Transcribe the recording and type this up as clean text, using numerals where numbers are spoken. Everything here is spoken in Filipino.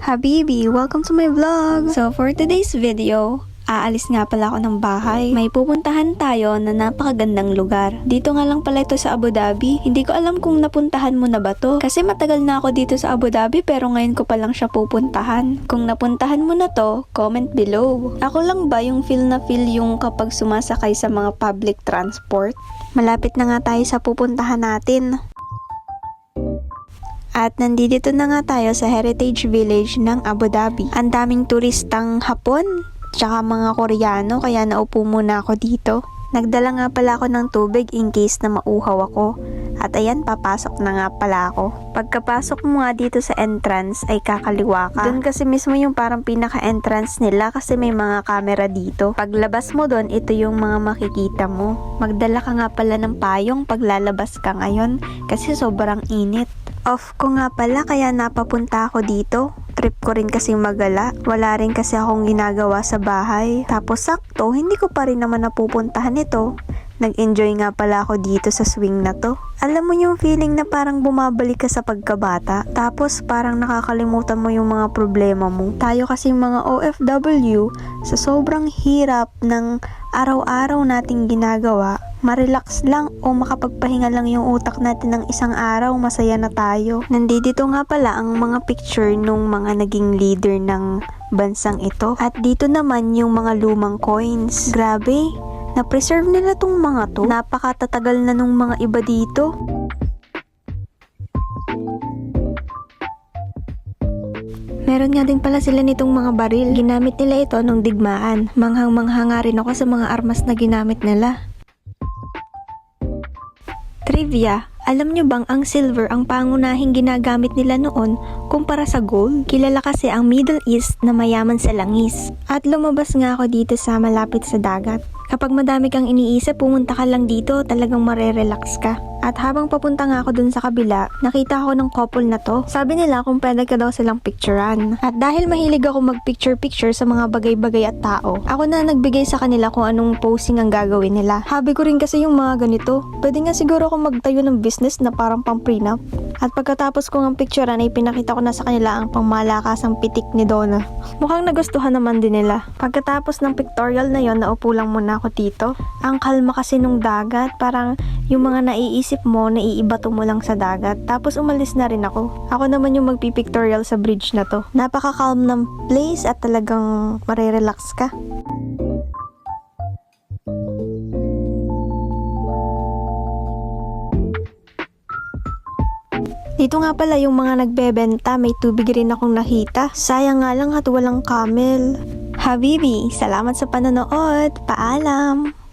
Habibi, welcome to my vlog! So for today's video, aalis nga pala ako ng bahay. May pupuntahan tayo na napakagandang lugar. Dito nga lang pala ito sa Abu Dhabi. Hindi ko alam kung napuntahan mo na ba to. Kasi matagal na ako dito sa Abu Dhabi pero ngayon ko pa lang siya pupuntahan. Kung napuntahan mo na to, comment below. Ako lang ba yung feel na feel yung kapag sumasakay sa mga public transport? Malapit na nga tayo sa pupuntahan natin. At nandito na nga tayo sa Heritage Village ng Abu Dhabi. Ang daming turistang Hapon, tsaka mga Koreano, kaya naupo muna ako dito. Nagdala nga pala ako ng tubig in case na mauhaw ako. At ayan, papasok na nga pala ako. Pagkapasok mo nga dito sa entrance ay kakaliwa ka. Doon kasi mismo yung parang pinaka-entrance nila kasi may mga camera dito. Paglabas mo doon, ito yung mga makikita mo. Magdala ka nga pala ng payong paglalabas ka ngayon kasi sobrang init. Off ko nga pala kaya napapunta ako dito. Trip ko rin kasi magala. Wala rin kasi akong ginagawa sa bahay. Tapos sakto, hindi ko pa rin naman napupuntahan ito. Nag-enjoy nga pala ako dito sa swing na to. Alam mo yung feeling na parang bumabalik ka sa pagkabata. Tapos parang nakakalimutan mo yung mga problema mo. Tayo kasi mga OFW, sa sobrang hirap ng araw-araw nating ginagawa, ma-relax lang o makapagpahinga lang yung utak natin ng isang araw, masaya na tayo. Nandito nga pala ang mga picture nung mga naging leader ng bansang ito. At dito naman yung mga lumang coins. Grabe, na-preserve nila tong mga to. Napakatatagal na nung mga iba dito. Meron nga din pala sila nitong mga baril. Ginamit nila ito nung digmaan. Manghang-mangha nga rin ako sa mga armas na ginamit nila. Trivia, alam nyo bang ang silver ang pangunahing ginagamit nila noon kumpara sa gold? Kilala kasi ang Middle East na mayaman sa langis. At lumabas nga ako dito sa malapit sa dagat. Kapag madami kang iniisip, pumunta ka lang dito, talagang marerelax ka. At habang papunta nga ako dun sa kabila, nakita ako ng couple na to. Sabi nila kung pwede ka daw silang picturean. At dahil mahilig ako mag-picture-picture sa mga bagay-bagay at tao, ako na nagbigay sa kanila kung anong posing ang gagawin nila. Habi ko rin kasi yung mga ganito. Pwede nga siguro ako magtayo ng business na parang pang-prenup. At pagkatapos ko ng picturean ay pinakita ko na sa kanila ang pangmalakasang pitik ni Donna. Mukhang nagustuhan naman din nila. Pagkatapos ng pictorial na yon, naupo lang muna ako dito. Ang kalma kasi nung dagat, parang yung mga naiisip mo, naiibato mo lang sa dagat. Tapos umalis na rin ako. Ako naman yung magpipictorial sa bridge na to. Napaka-calm ng place at talagang marerelax ka. Dito nga pala yung mga nagbebenta, may tubig rin akong nakita. Sayang nga lang at walang camel. Habibi, salamat sa panonood. Paalam!